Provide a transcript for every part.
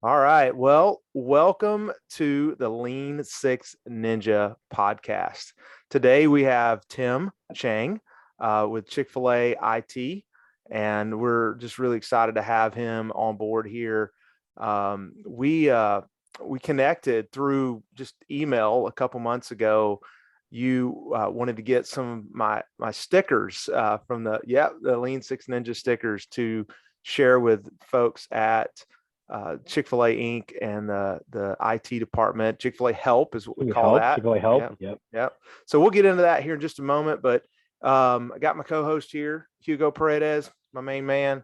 All right. Well, welcome to the Lean Six Ninja podcast. Today we have Cheng with Chick-fil-A IT, and we're just really excited to have him on board here. We connected through just email a couple months ago. You wanted to get some of my stickers from the Lean Six Ninja stickers to share with folks at Chick-fil-A Inc. and the IT department. Chick-fil-A Help is what we call that. Chick-fil-A Help. Yep. Yep. Yep. So we'll get into that here in just a moment. But I got my co-host here, Hugo Paredes, my main man,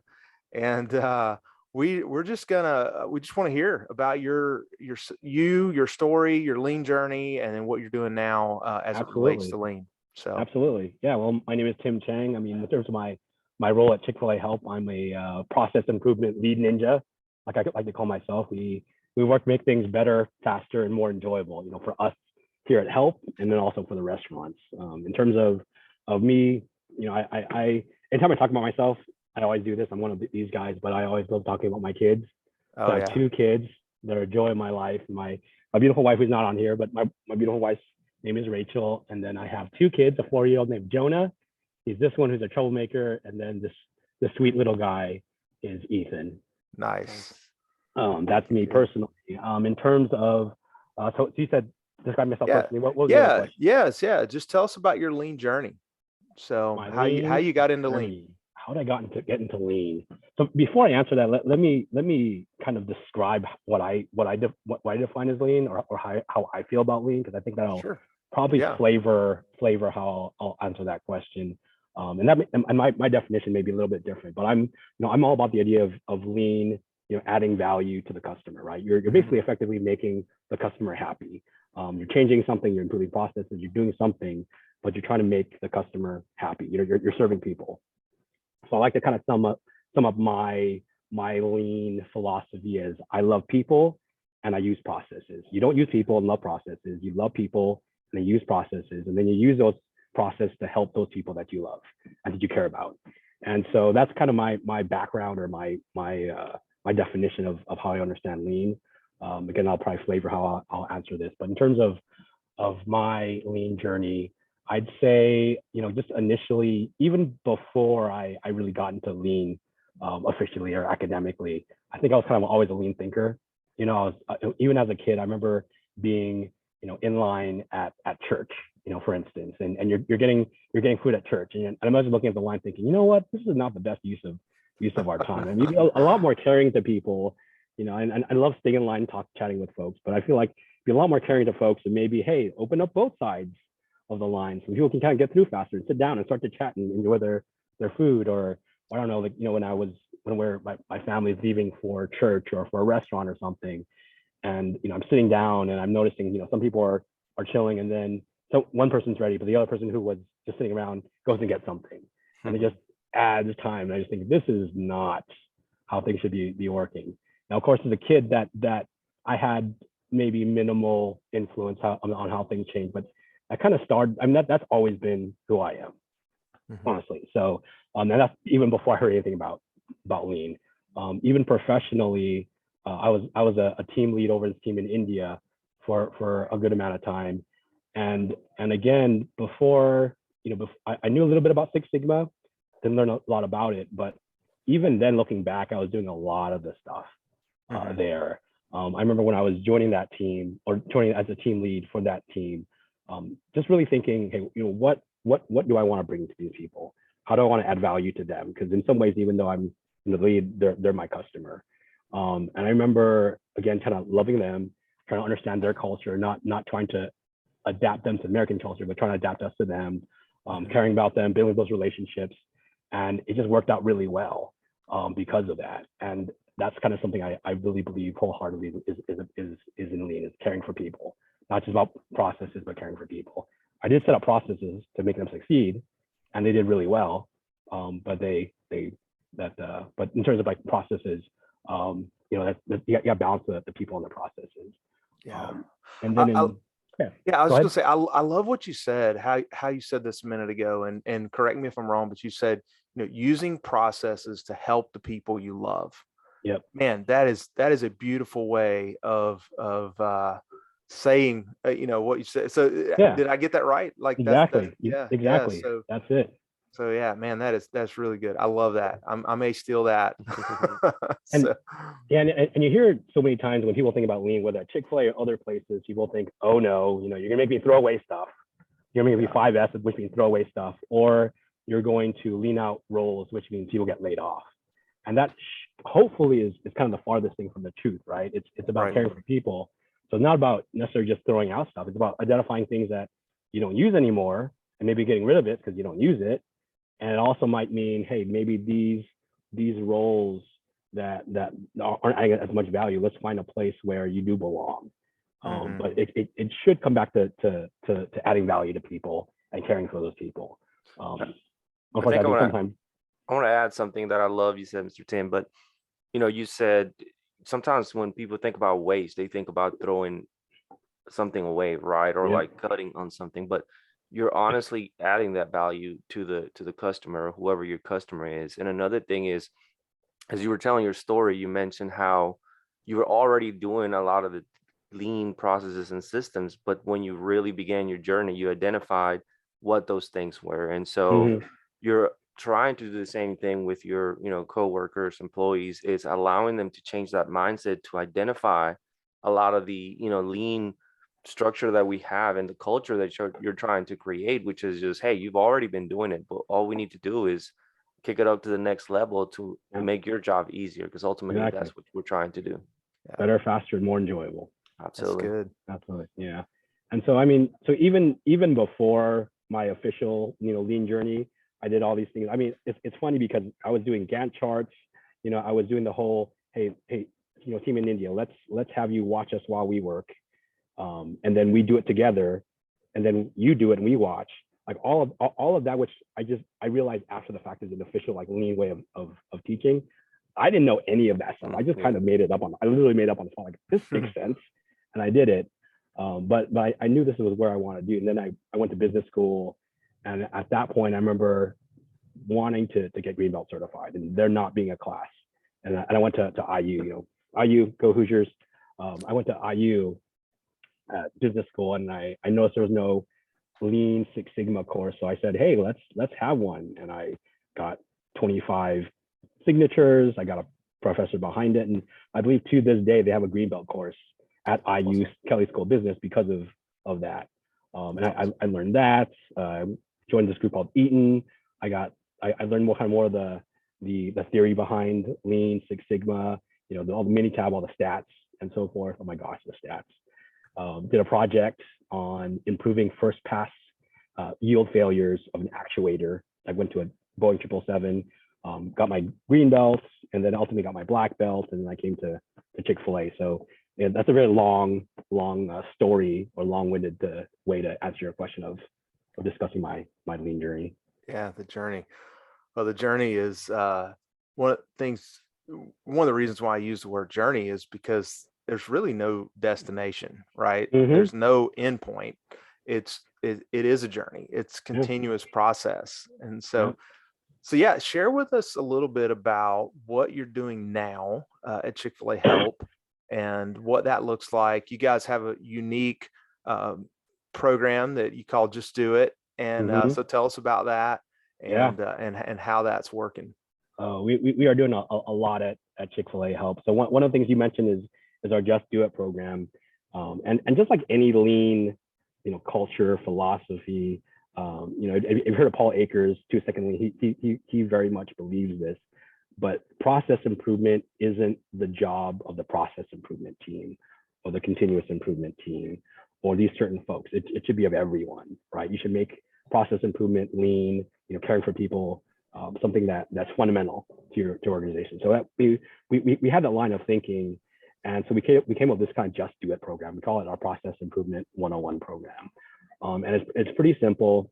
and we just want to hear about your story, your lean journey, and then what you're doing now as it relates to lean. So absolutely. Yeah. Well, my name is Cheng. I mean, in terms of my role at Chick-fil-A Help, I'm a process improvement lead ninja. Like I like to call myself. We work to make things better, faster, and more enjoyable. For us here at Help, and then also for the restaurants. In terms of me, I anytime I talk about myself, I always do this. I'm one of these guys, but I always love talking about my kids. So I have 2 kids that are a joy in my life. My beautiful wife, who's not on here, but my beautiful wife's name is Rachel, and then I have 2 kids, a 4-year-old named Jonah. He's this one who's a troublemaker, and then this sweet little guy is Ethan. Nice. That's me personally. In terms of, so you said describe myself personally. What was your question? Yes. Just tell us about your lean journey. So how you got into lean? How did I get into lean? So before I answer that, let me kind of describe what I define as lean, or how I feel about lean, because I think that'll probably flavor how I'll answer that question. And my definition may be a little bit different, but I'm all about the idea of lean, adding value to the customer, right? You're basically effectively making the customer happy. You're changing something, you're improving processes, you're doing something, but you're trying to make the customer happy. You're serving people. So I like to kind of sum up my lean philosophy as I love people and I use processes. You don't use people and love processes. You love people and then use processes, and then you use those processes to help those people that you love and that you care about. And so that's kind of my background, or my definition of how I understand lean. Again, I'll probably flavor how I'll answer this, but in terms of my lean journey, I'd say, just initially, even before I really got into lean officially or academically, I think I was kind of always a lean thinker. I was, even as a kid, I remember being, in line at church, for instance, and you're getting food at church, and I imagine looking at the line thinking, you know what, this is not the best use of our time. And you'd be a lot more caring to people, and I love staying in line, chatting with folks, but I feel like be a lot more caring to folks, and maybe, hey, open up both sides of the line so people can kind of get through faster and sit down and start to chat and enjoy their food. Or I don't know, like, when my family's leaving for church or for a restaurant or something, and I'm sitting down and I'm noticing, some people are chilling, and then so one person's ready, but the other person who was just sitting around goes and gets something, and it just adds time. And I just think this is not how things should be working. Now, of course, as a kid, that I had maybe minimal influence on how things change, but I kind of started. I mean, that's always been who I am, honestly. So, and that's even before I heard anything about lean. Even professionally, I was a team lead over this team in India for a good amount of time, and again, before I knew a little bit about Six Sigma, didn't learn a lot about it, but even then, looking back, I was doing a lot of the stuff there. I remember when I was joining that team, or joining as a team lead for that team, just really thinking, hey, what do I want to bring to these people? How do I want to add value to them? Because in some ways, even though I'm in the lead, they're my customer. And I remember, again, kind of loving them, trying to understand their culture, not trying to adapt them to American culture, but trying to adapt us to them, caring about them, building those relationships. And it just worked out really well because of that. And that's kind of something I really believe wholeheartedly is in lean, is caring for people, not just about processes, but caring for people. I did set up processes to make them succeed, and they did really well. But but in terms of like processes, you got to balance the people and the processes. And then I was just gonna say, I love what you said, how you said this a minute ago, and correct me if I'm wrong, but you said, using processes to help the people you love. Yep. Man, that is a beautiful way of saying, what you said. So Yeah. did I get that right? Like that's Exactly. yeah, yeah. Exactly. That's it. So yeah, man, that's really good. I love that. I may steal that. And So yeah, and you hear it so many times when people think about lean, whether at Chick-fil-A or other places, people think, oh no, you're gonna make me throw away stuff. You're gonna make me 5S, which means throw away stuff, or you're going to lean out roles, which means people get laid off. And that hopefully is kind of the farthest thing from the truth, right? It's about caring for people. So it's not about necessarily just throwing out stuff. It's about identifying things that you don't use anymore and maybe getting rid of it because you don't use it. And it also might mean, hey, maybe these roles that aren't adding as much value, let's find a place where you do belong. But it should come back to adding value to people and caring for those people. I think I want to add something that I love you said, Mr. Tim, but you said sometimes when people think about waste, they think about throwing something away, right? Or like cutting on something, but you're honestly adding that value to the customer, whoever your customer is. And another thing is, as you were telling your story, you mentioned how you were already doing a lot of the lean processes and systems, but when you really began your journey, you identified what those things were. And so you're trying to do the same thing with your, coworkers, employees, is allowing them to change that mindset to identify a lot of the, lean structure that we have and the culture that you're trying to create, which is just, hey, you've already been doing it, but all we need to do is kick it up to the next level to make your job easier, because ultimately that's what we're trying to do. Better, faster, and more enjoyable. Absolutely. That's good. Absolutely. Yeah. And so, I mean, so even before my official, lean journey, I did all these things. I mean, it's funny because I was doing Gantt charts, I was doing the whole, hey, team in India, let's have you watch us while we work. And then we do it together, and then you do it and we watch. Like all of that, which I realized after the fact is an official like lean way of teaching. I didn't know any of that stuff. I just kind of made it up I literally made up on the spot, like this makes sense. And I did it. But I knew this was where I wanted to do. And then I went to business school. And at that point, I remember wanting to get Greenbelt certified and there not being a class. And I went to IU, IU, go Hoosiers. I went to IU business school, and I noticed there was no Lean Six Sigma course. So I said, hey, let's have one. And I got 25 signatures. I got a professor behind it. And I believe to this day, they have a Greenbelt course at IU Kelley School of Business because of that. And I learned that. Joined this group called Eaton. I learned more of the theory behind Lean Six Sigma. All the Minitab, all the stats, and so forth. Oh my gosh, the stats. Did a project on improving first pass yield failures of an actuator. I went to a Boeing 777, got my green belt, and then ultimately got my black belt, and then I came to Chick-fil-A. So that's a very long story or long-winded way to answer your question of discussing my lean journey. Yeah, the journey. Well, the journey is one of the reasons why I use the word journey is because there's really no destination, right? There's no end point. It is a journey. It's continuous process. And so yeah, share with us a little bit about what you're doing now at Chick-fil-A Help and what that looks like. You guys have a unique program that you call Just Do It. And so tell us about that and how that's working. We are doing a lot at Chick-fil-A Help. So one of the things you mentioned is our Just Do It program. And just like any lean, culture, philosophy, if you've heard of Paul Akers, 2 Second Lean, he very much believes this, but process improvement isn't the job of the process improvement team or the continuous improvement team or these certain folks. It should be of everyone, right? You should make process improvement, lean, caring for people, something that's fundamental to your organization. So that we had that line of thinking. And so we came up with this kind of Just Do It program. We call it our Process Improvement 101 program. And it's pretty simple.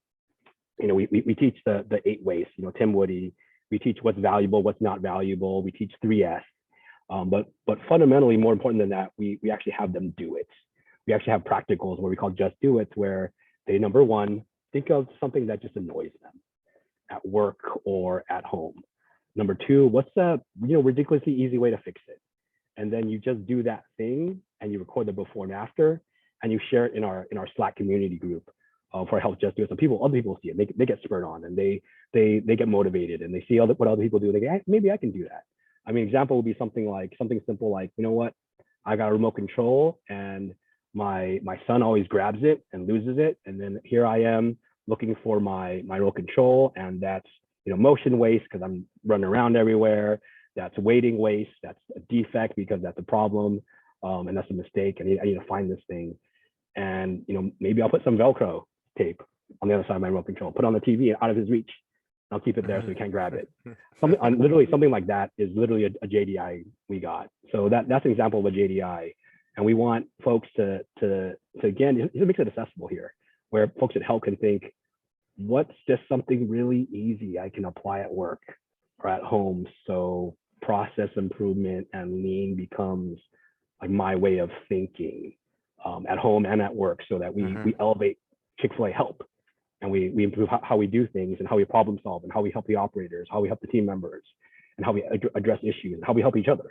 We teach the 8 ways, Tim Woody. We teach what's valuable, what's not valuable. We teach 3S. But fundamentally, more important than that, we actually have them do it. We actually have practicals where we call Just Do It, where they, number one, think of something that just annoys them at work or at home. Number two, what's the ridiculously easy way to fix it? And then you just do that thing and you record the before and after, and you share it in our Slack community group for Help Just Do It. So other people see it, they get spurred on, and they get motivated, and they see what other people do. They go, hey, maybe I can do that. I mean, example would be something simple like, you know what, I got a remote control and my son always grabs it and loses it, and then here I am looking for my remote control, and that's motion waste because I'm running around everywhere. That's weighting waste. That's a defect because that's a problem, and that's a mistake. I need to find this thing, and maybe I'll put some Velcro tape on the other side of my remote control, put it on the TV out of his reach. I'll keep it there so he can't grab it. Something like that is literally a JDI we got. So that's an example of a JDI, and we want folks to again, it makes it accessible here, where folks at Help can think, what's just something really easy I can apply at work or at home? So process improvement and lean becomes like my way of thinking at home and at work, so that we elevate Chick-fil-A Help, and we improve how we do things, and how we problem solve, and how we help the operators, how we help the team members, and how we address issues, and how we help each other.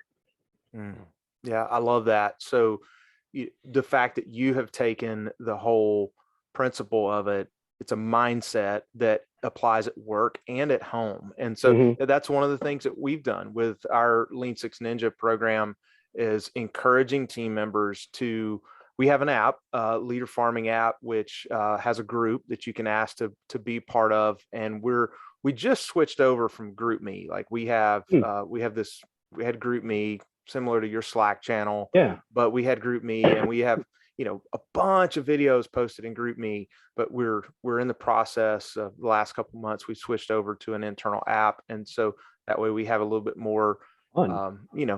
Yeah, I love that. So the fact that you have taken the whole principle of it, it's a mindset that applies at work and at home. And so that's one of the things that we've done with our Lean Six Ninja program, is encouraging team members to, we have an app, Leader Farming app, which has a group that you can ask to be part of. And we just switched over from GroupMe. Like we had GroupMe similar to your Slack channel, but we had GroupMe, and we have a bunch of videos posted in GroupMe, but we're in the process of the last couple of months. We switched over to an internal app, and so that way we have a little bit more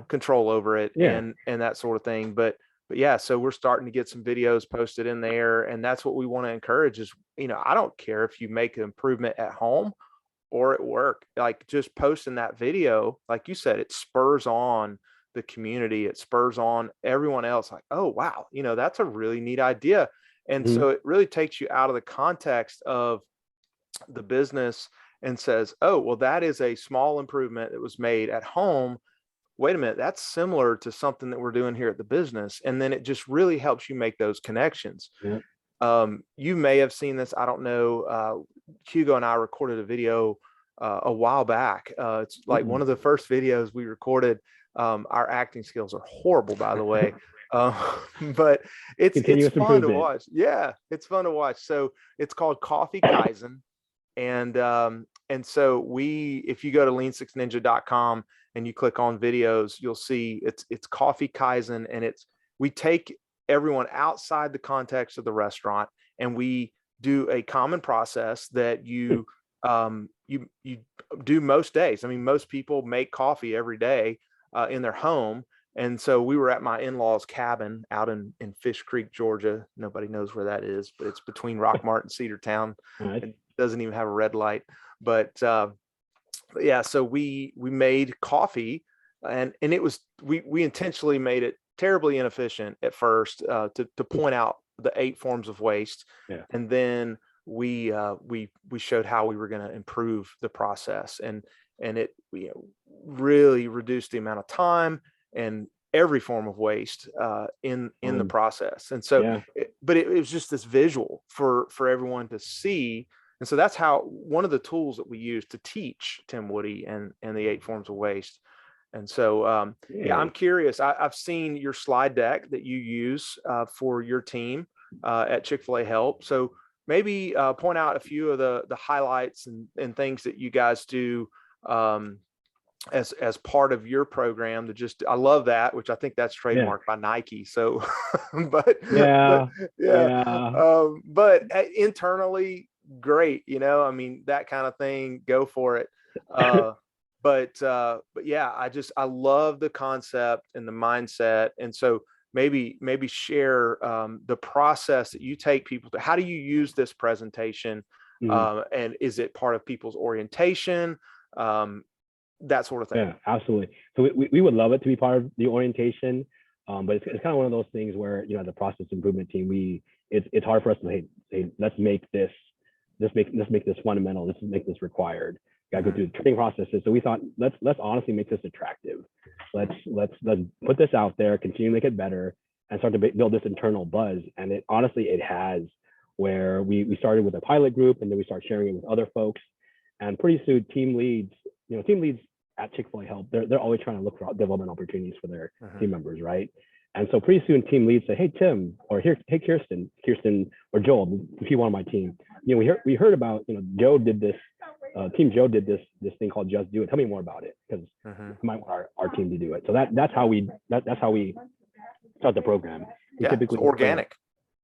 control over it and that sort of thing. But yeah, so we're starting to get some videos posted in there, and that's what we want to encourage is, I don't care if you make an improvement at home or at work, like just posting that video, like you said, it spurs on the community, it spurs on everyone else, like, oh wow, that's a really neat idea. And so it really takes you out of the context of the business and says, oh well, that is a small improvement that was made at home. Wait a minute, that's similar to something that we're doing here at the business. And then it just really helps you make those connections. You may have seen this, I don't know, Hugo and I recorded a video a while back. It's like one of the first videos we recorded. Our acting skills are horrible, by the way, but it's fun to watch. Yeah, it's fun to watch. So it's called Coffee Kaizen, and so if you go to lean6ninja.com and you click on videos, you'll see it's Coffee Kaizen, and we take everyone outside the context of the restaurant, and we do a common process that you do most days. I mean, most people make coffee every day in their home. And so we were at my in-laws cabin out in Fish Creek, Georgia. Nobody knows where that is, but it's between Rockmart and Cedartown. It doesn't even have a red light, but yeah, so we made coffee, and it was, we intentionally made it terribly inefficient at first, to point out the 8 forms of waste. And then we showed how we were going to improve the process, and it really reduced the amount of time and every form of waste in the process. And so but it was just this visual for everyone to see. And so that's how one of the tools that we use to teach Tim Woody and the 8 forms of waste. And so I'm curious, I've seen your slide deck that you use for your team at Chick-fil-A Help. So maybe point out a few of the highlights and things that you guys do as part of your program. I love that, which I think that's trademarked by Nike. So, but internally, great. I mean, that kind of thing, go for it. But yeah, I love the concept and the mindset. And so maybe share the process that you take people to. How do you use this presentation? And is it part of people's orientation? That sort of thing. Yeah, absolutely. So we would love it to be part of the orientation, but it's kind of one of those things where, the process improvement team, it's hard for us to say, hey, let's make this fundamental, let's make this required. got to go through the training processes. So we thought, let's honestly make this attractive. Let's put this out there, continue to make it better, and start to build this internal buzz. And it honestly, it has, where we started with a pilot group, and then we start sharing it with other folks. And pretty soon, team leads at Chick-fil-A Help, they're always trying to look for development opportunities for their team members, right? And so pretty soon, team leads say, "Hey Tim," or "Hey Kirsten," or Joel, if you want on my team. We heard about Joe did this. Team Joe did this thing called Just Do It. Tell me more about it, because you might want our team to do it. So that's how we start the program. Typically, it's organic.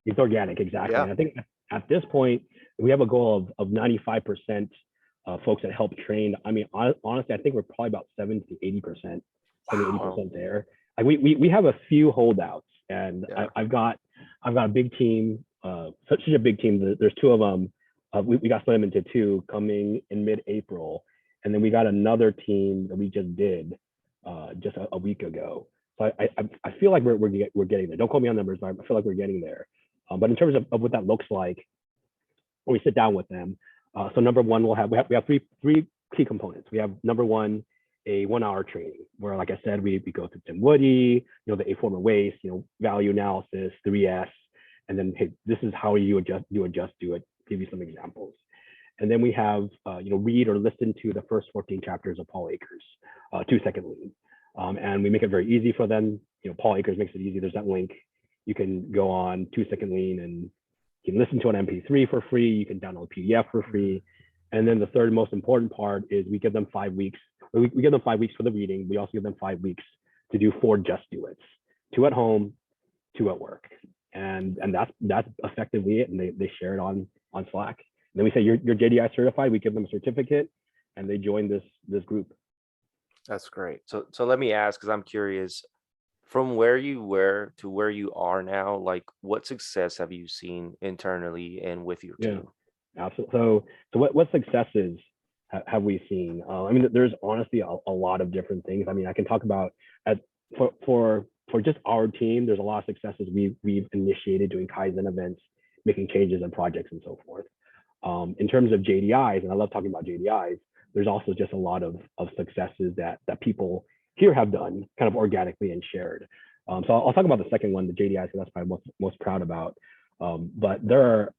It's organic, exactly. Yeah. And I think at this point we have a goal of 95% folks that help trained. I mean, honestly, I think we're probably about 70 to 80%, 80% there. Like we have a few holdouts, and I've got a big team, such a big team. There's two of them. We got split them into two coming in mid-April, and then we got another team that we just did just a week ago. So I feel like we're getting there. Don't quote me on numbers, but I feel like we're getting there. But in terms of what that looks like, when we sit down with them, so number one, we have three key components. We have number one, a 1 hour training where, like I said, we go through Tim Woody, the 8 form of waste, value analysis, 3S, and then, hey, this is how you do it. Give you some examples. And then we have, read or listen to the first 14 chapters of Paul Akers, 2-second lean. And we make it very easy for them. Paul Akers makes it easy. There's that link. You can go on 2-second lean and you can listen to an MP3 for free. You can download a PDF for free. And then the third most important part is we give them 5 weeks. We give them 5 weeks for the reading. We also give them 5 weeks to do 4 Just Do It's, 2 at home, 2 at work. And that's effectively it. And they share it on Slack. And then we say you're JDI certified. We give them a certificate, and they join this group. That's great. So let me ask, because I'm curious, from where you were to where you are now, like what success have you seen internally and with your team? Absolutely. So what successes have we seen? I mean, there's honestly a lot of different things. I mean, I can talk about for just our team, there's a lot of successes we've initiated, doing Kaizen events, making changes in projects and so forth. In terms of JDIs, and I love talking about JDIs, there's also just a lot of successes that people here have done kind of organically and shared. So I'll talk about the second one, the JDIs, because that's probably most proud about. But there are,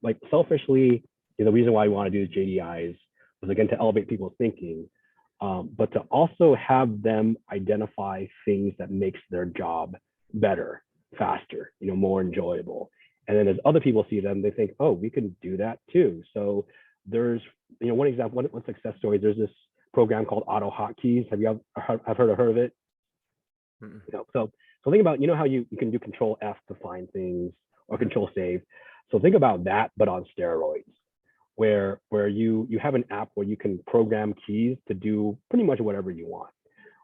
like selfishly, the reason why we want to do JDIs was, again, to elevate people's thinking, but to also have them identify things that makes their job better, faster, more enjoyable. And then as other people see them, they think, oh, we can do that too. So there's, one example, one success story, there's this program called Auto Hotkeys. Have you heard of it? So think about, how you can do Control F to find things, or Control Save. So think about that, but on steroids, where you have an app where you can program keys to do pretty much whatever you want,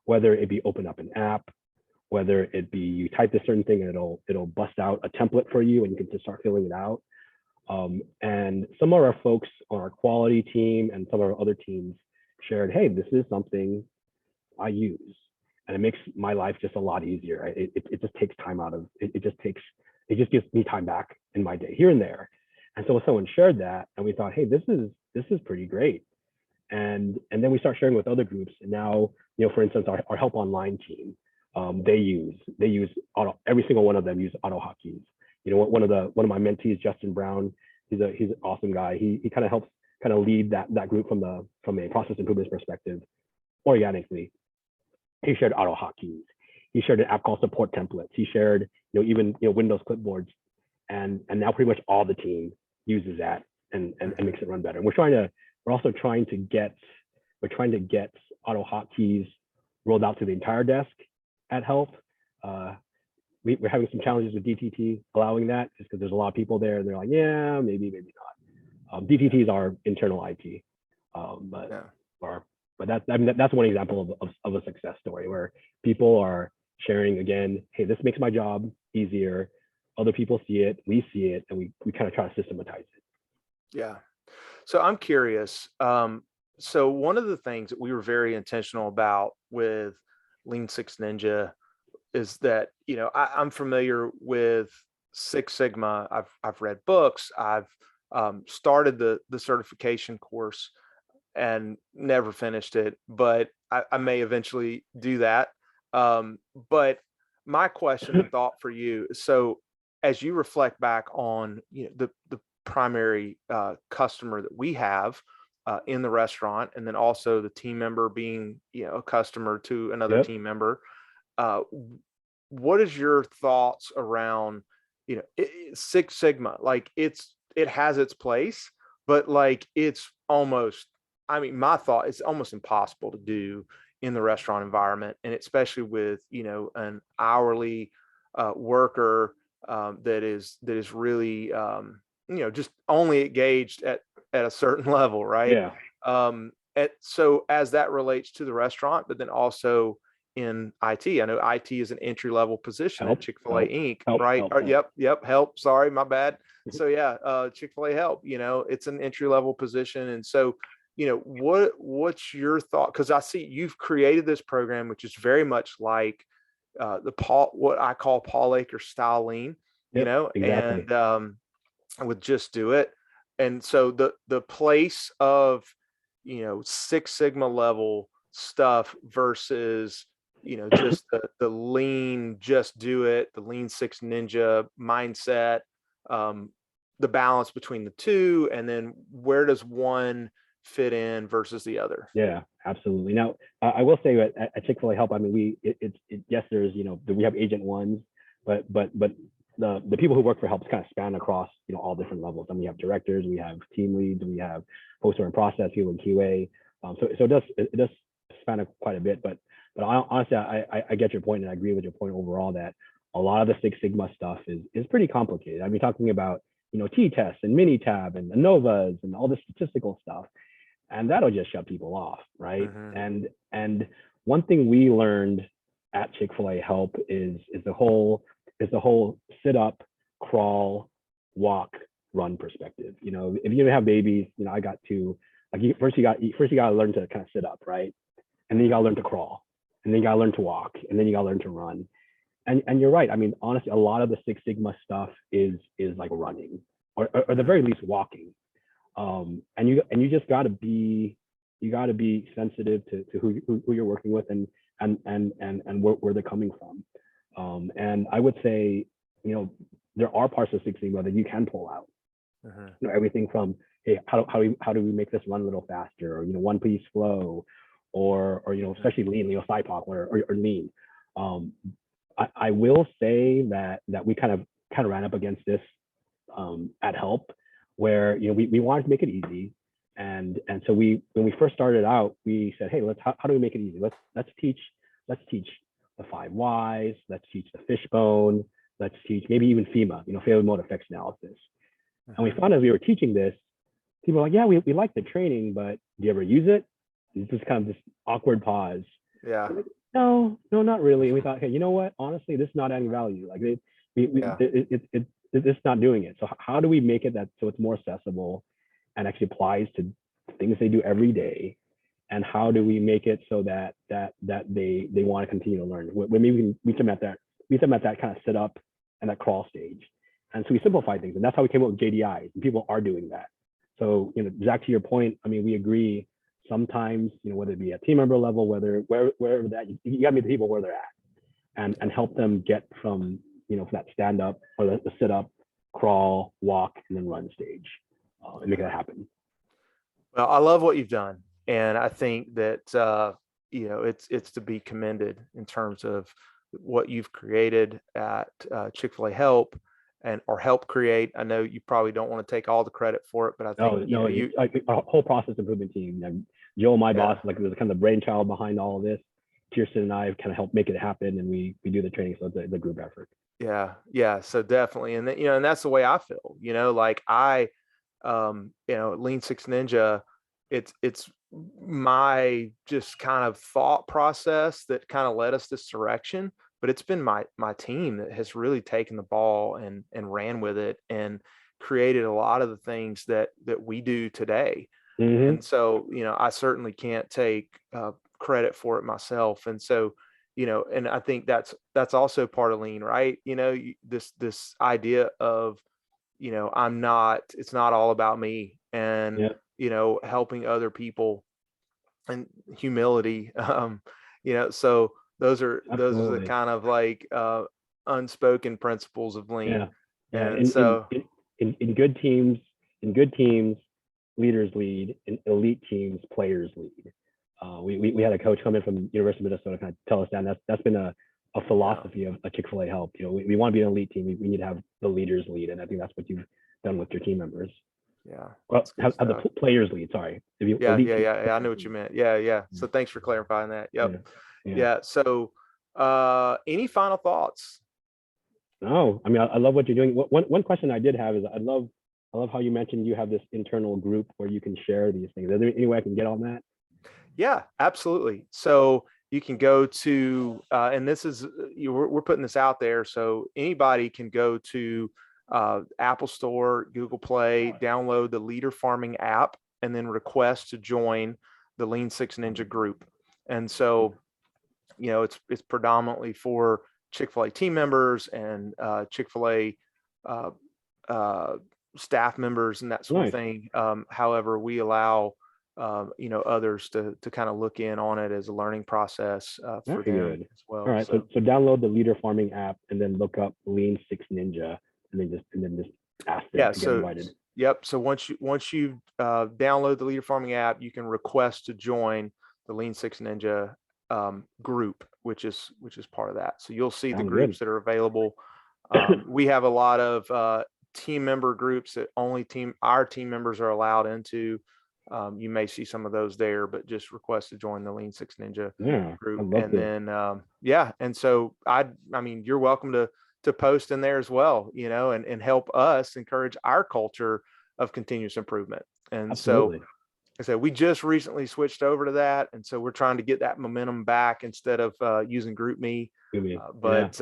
whether it be open up an app, whether it be you type this certain thing and it'll bust out a template for you and you can just start filling it out. And some of our folks on our quality team and some of our other teams shared, hey, this is something I use, and it makes my life just a lot easier. It just takes time out of it. It just gives me time back in my day here and there. And so someone shared that, and we thought, hey, this is pretty great. And then we start sharing with other groups. And now, for instance, our Help Online team, they use auto. Every single one of them use Auto Hotkeys. One of my mentees, Justin Brown, he's an awesome guy. He kind of helps lead that group from a process improvement perspective organically. He shared Auto Hotkeys. He shared an app called Support Templates. He shared even Windows clipboards, and now pretty much all the team uses that and makes it run better. And we're also trying to get Auto Hotkeys rolled out to the entire desk at Help. We're having some challenges with DTT allowing that, just because there's a lot of people there and they're like, yeah, maybe not. DTTs are internal IT, but that's one example of a success story where people are sharing, again, hey, this makes my job easier. Other people see it, we see it, and we kind of try to systematize it. Yeah. So I'm curious. So one of the things that we were very intentional about with Lean Six Ninja is that, I'm familiar with Six Sigma. I've read books. I've started the certification course, and never finished it, but I may eventually do that. But my question and thought for you, so as you reflect back on, the primary customer that we have in the restaurant, and then also the team member being, a customer to another team member, what is your thoughts around, Six Sigma? Like it has its place, but like it's almost, I mean, my thought, it's almost impossible to do in the restaurant environment, and especially with, an hourly worker that is really, just only engaged at a certain level, right? Yeah. So as that relates to the restaurant, but then also in IT, I know IT is an entry level position at Chick-fil-A Inc. Right? Yep. Help. Sorry, my bad. So yeah, Chick-fil-A Help. It's an entry level position, and so what's your thought? Because I see you've created this program, which is very much like what I call Paul Akers style lean. Exactly. And with Just Do It. And so the place of, Six Sigma level stuff versus, just the lean, Just Do It, the Lean Six Ninja mindset, the balance between the two, and then where does one fit in versus the other? Yeah, absolutely. Now, I will say at Chick-fil-A Help, I mean, yes, there's, we have agent ones, but the people who work for Help kind of span across, all different levels. I mean, we have directors, we have team leads, we have post order process, people in QA. So it does span quite a bit. But honestly, I get your point, and I agree with your point overall that a lot of the Six Sigma stuff is pretty complicated. I mean, talking about T-tests and mini tab and ANOVAs and all the statistical stuff, and that'll just shut people off, right? And one thing we learned at Chick-fil-A Help is the whole sit up, crawl, walk, run perspective. If you have babies, I got to, like, first you got to learn to kind of sit up, right? And then you got to learn to crawl, and then you got to learn to walk, and then you got to learn to run. And you're right. I mean, honestly, a lot of the Six Sigma stuff is like running, or the very least walking. And you just got to be sensitive to who you're working with and where they're coming from. And I would say, there are parts of Six Sigma that you can pull out. Everything from, hey, how do we make this run a little faster, or one piece flow, or especially lean, SIPOC or lean. I will say that we kind of ran up against this at Help, where we wanted to make it easy, and so when we first started out, we said, hey, how do we make it easy? Let's teach the 5 whys, let's teach the fishbone, let's teach maybe even FEMA, failure mode effects analysis. And we found as we were teaching this, people were like, yeah, we like the training, but do you ever use it? And this is kind of this awkward pause. Yeah. Like, no, not really. And we thought, hey, you know what? Honestly, this is not adding value. Like it's not doing it. So how do we make it so it's more accessible and actually applies to things they do every day? And how do we make it so that they want to continue to learn? Maybe we can meet them at that kind of sit up and that crawl stage. And so we simplify things, and that's how we came up with JDIs. And people are doing that. So Zach, to your point, I mean, we agree. Sometimes whether it be at team member level, wherever that, you got to meet the people where they're at, and help them get from from that stand up or the sit up, crawl, walk, and then run stage, and make that happen. Well, I love what you've done, and I think that it's to be commended in terms of what you've created at Chick-fil-A Help or help create. I know you probably don't want to take all the credit for it, but I think a whole process improvement team. Joe, my boss, was kind of the brainchild behind all of this. Kirsten and I have kind of helped make it happen, and we do the training, so it's a group effort. Yeah. So definitely, and and that's the way I feel. Like Lean Six Ninja, it's my just kind of thought process that kind of led us this direction, but it's been my team that has really taken the ball and ran with it and created a lot of the things that we do today. And so I certainly can't take credit for it myself. And so and I think that's also part of lean, right? This idea of it's not all about me, and helping other people and humility. So those are the kind of like unspoken principles of lean. Yeah. And so in good teams, leaders lead. In elite teams, players lead. We had a coach come in from University of Minnesota kind of tell us that. That's been a philosophy of a Chick-fil-A Help. We want to be an elite team. We need to have the leaders lead, and I think that's what you've done with your team members. Yeah. Well, have the players lead. Sorry. Yeah. I know what you meant. Yeah. So thanks for clarifying that. Yep. Yeah. So, any final thoughts? No, I mean, I love what you're doing. One question I did have is I love how you mentioned you have this internal group where you can share these things. Is there any way I can get on that? Yeah, absolutely. So you can go to, and this is, we're putting this out there, so anybody can go to Apple Store, Google Play, download the Leader Farming app, and then request to join the Lean Six Ninja group. And so, it's predominantly for Chick-fil-A team members and Chick-fil-A staff members and that sort of thing. However, we allow others to kind of look in on it as a learning process for them as well. All right, so download the Leader Farming app and then look up Lean Six Ninja and then just ask them to get invited. Yep. So once you download the Leader Farming app, you can request to join the Lean Six Ninja group, which is part of that. So you'll see the groups that are available. We have a lot of team member groups that only our team members are allowed into. You may see some of those there, but just request to join the Lean Six Ninja group. And then, and so I mean, you're welcome to post in there as well, and help us encourage our culture of continuous improvement. And so, like I said, we just recently switched over to that. And so we're trying to get that momentum back instead of using GroupMe. But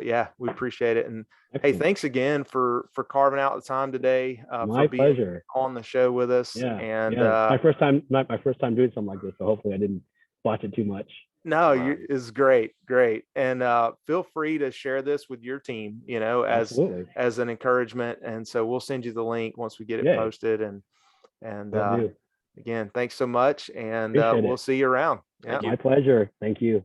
yeah, we appreciate it. And hey, thanks again for carving out the time today. My pleasure. On the show with us. And my first time doing something like this. So hopefully I didn't watch it too much. No, it's great. And feel free to share this with your team, as an encouragement. And so we'll send you the link once we get it posted. And again, thanks so much. And we'll see you around. My pleasure. Thank you.